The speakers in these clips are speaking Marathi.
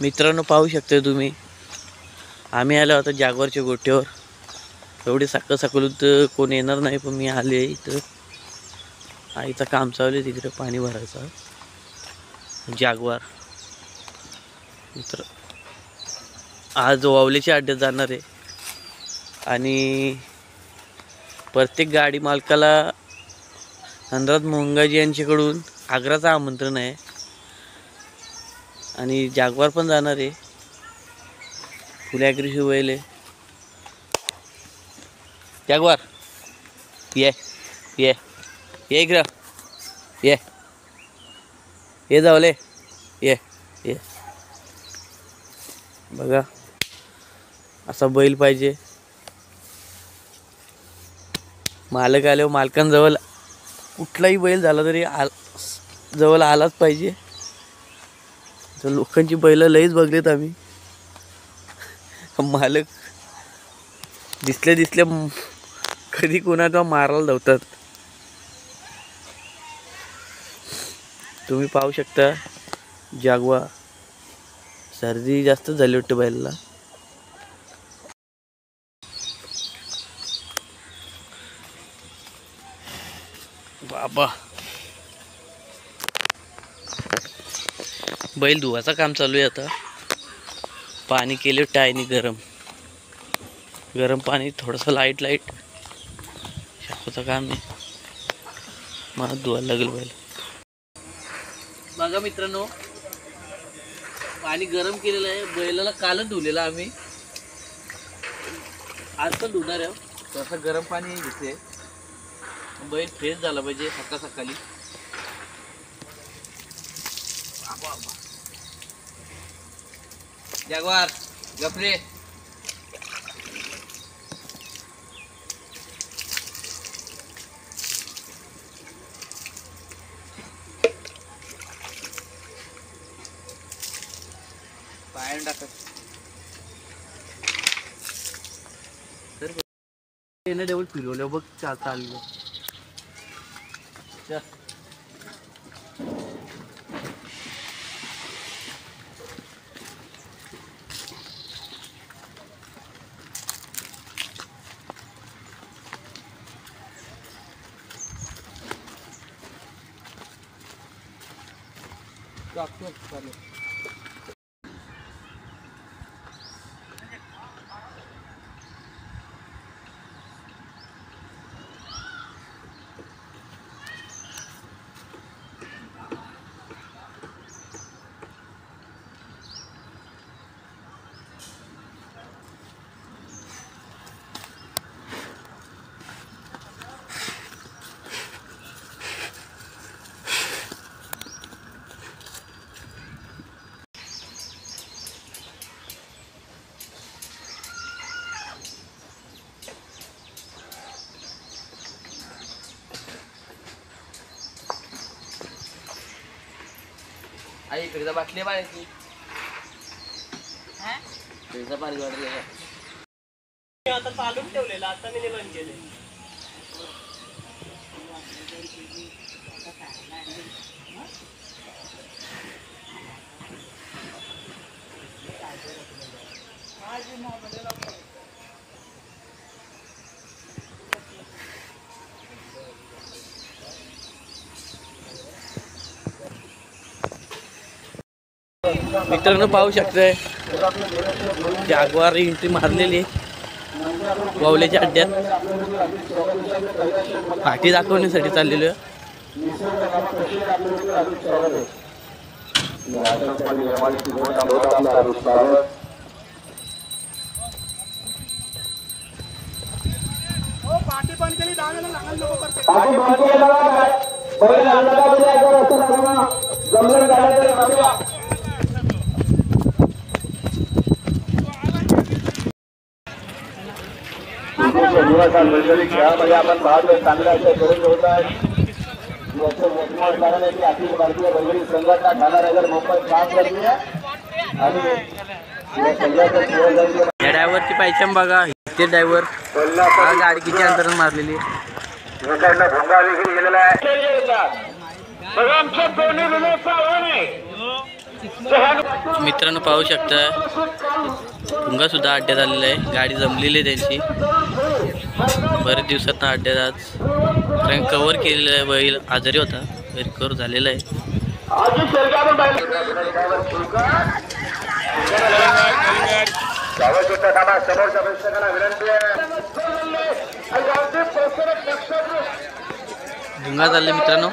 मित्रांनो पाहू शकता तुम्ही, आम्ही आलो होतो जागवारच्या गोट्यावर। एवढी सकाळून तर कोण येणार नाही, पण मी आले इथं। आईचं काम चालू आहे तिकडे पाणी भरायचं। जागवार मित्र आज वावलेच्या अड्ड्यात जाणार आहे आणि प्रत्येक गाडी मालकाला अनुराध मोंगाजी यांच्याकडून आग्राचं आमंत्रण आहे आणि जागवार पण जाणार आहे। फुल ॲग्रेसिव्ह बैल आहे जागवार। ये ये ये इकडं ये जावले ये ये बघा, असा बैल पाहिजे। मालक आल्यावर मालकांजवळ कुठलाही बैल झाला तरी जवळ आलाच पाहिजे। तर लोकांची बैल लईच बघलेत आम्ही। मालक दिसले कधी कोणाचा मारायला धावतात। तुम्ही पाहू शकता जागवार। सर्दी जास्त झाली वाटतं बैलाला। बाबा बैल धुवाचं काम चालू आहे आता। पाणी केले टायनी गरम पाणी, थोडंसं लाईट शाकोचं काम आहे। मला धुवायला लागेल बैल। बघा मित्रांनो, पाणी गरम केलेलं आहे। बैलाला कालच धुलेलं आम्ही, आज पण धुणार आहे। थोडंसं गरम पाणी घेते, बैल फ्रेश झाला पाहिजे सकाळी। जागवार गपरे, पायान टाकत तर डेवल फिरवलं बघ। चाललं आई इकडे बाटली पाण्याची, पाणी वाटलं आता चालून ठेवलेलं, आता मी बंद केले। मित्रांनो पाहू शकताय, जागवार एंट्री मारलेली वावल्याच्या अड्ड्यात। फाटी दाखवण्यासाठी चाललेलो आहे। खेळामध्ये आपण पाहतोय चांगल्या अशा करून होत आहेत। मोठमोठ कारण आहे की अखिल भारतीय बैलगाडी संघटना ठाण्यानगर मुंबई काम करते आणि ड्रायव्हरची पायचम बघा, ते ड्रायव्हर गाडी किती अंतराने मारलेली आहे। भोंगा देखील गेलेला आहे। बघा आमच्या दोन्ही मित्रांनो पाहू शकता भुंगा सुद्धा अड्ड्यात आलेला आहे. गाडी जमलेली आहे त्यांची. बरेच दिवसात अड्ड्यात आज कारण कव्हर केलेलं आहे. बैल आजारी होता, रिकवर झालेला आहे. भुंगा चालले मित्रांनो.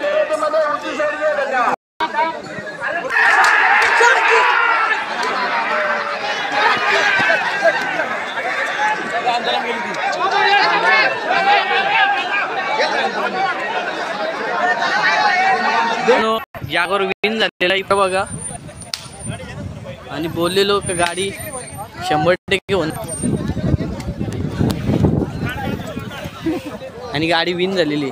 जागोर विन झालेला इथं बघा. आणि बोललेलो का गाडी 100% होऊन आणि गाडी विन झालेली.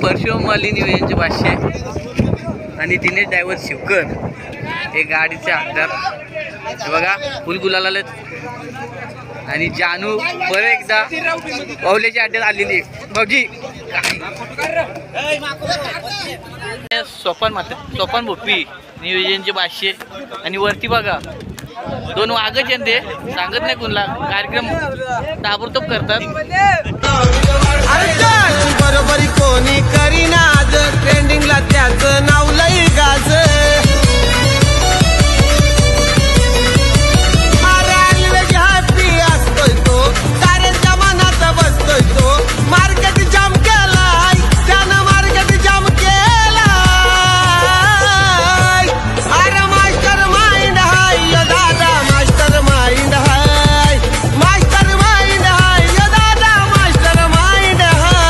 परशुराम माली निवेदनचे 500 आणि दिनेश ड्रायव्हर शिवकर हे गाडीचे आमदार बघा फुल गुलाल आलेत. आणि जानू परत एकदा पावलेच्या अड्ड्यात आलेली भाऊजी. सोपान भोपी नियोजनचे 500 आणि वरती बघा 2 वाघच ते सांगत नाही कोणला कार्यक्रम ताबडतोब करतात. बरोबरी कोणी करीना आज ट्रेंडिंगला त्याचं नाव लई गाज. हॅपी असतोय तो साऱ्यांच्या मनात बसतोय तो. मार्केट जाम केलाय त्यानं मार्केट जाम केलाय. अरे मास्टर माइंड हाय यो दादा मास्टर माइंड हाय. मास्टर माइंड हाय यो दादा मास्टर माइंड हाय.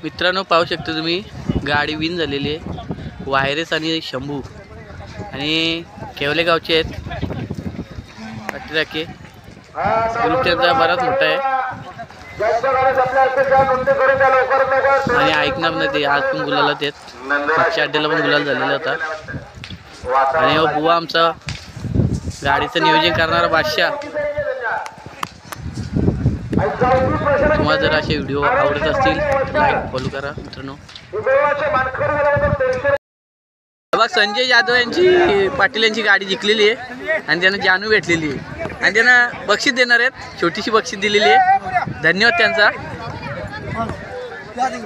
मित्रांनो पाहू शकता तुम्ही गाडी विन झालेली आहे. वायरस आणि शंभू आणि केवले गावचे आहेत. अट्टाके ग्रुप त्यांचा बराच मोठा आहे आणि ऐकणार नाही ते. आज पण गुलालात आहेत. मागच्या अड्ड्याला पण गुलाल झालेला होता. आणि बुवा आमचा गाडीचं नियोजन करणारा बादशाह. तुम्हाला जर असे व्हिडिओ आवडत असतील लाईक फॉलो करा मित्रांनो. बघा संजय जाधव यांची पाटील यांची गाडी जिंकलेली आहे आणि त्यांना जानू भेटलेली आहे आणि त्यांना बक्षीस देणार आहेत. छोटीशी बक्षीस दिलेली आहे. धन्यवाद त्यांचा.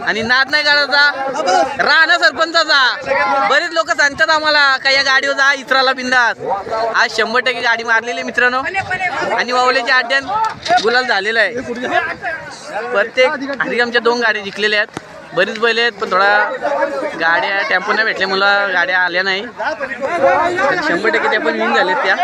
आणि नाद नाही करायचा राहणं सरपंचाचा. बरेच लोक सांगतात आम्हाला का या गाडीवर जा इतराला बिंदास. आज 100% गाडी मारलेली मित्रांनो. आणि वावलेच्या अड्ड्यात गुलाल झालेला आहे. प्रत्येक आधी आमच्या 2 गाड्या जिंकलेल्या आहेत. बरीच बैल आहेत पण थोडा गाड्या टेम्पो नाही भेटल्यामुळं गाड्या आल्या नाही. 100% त्या पण विन झालेत त्या.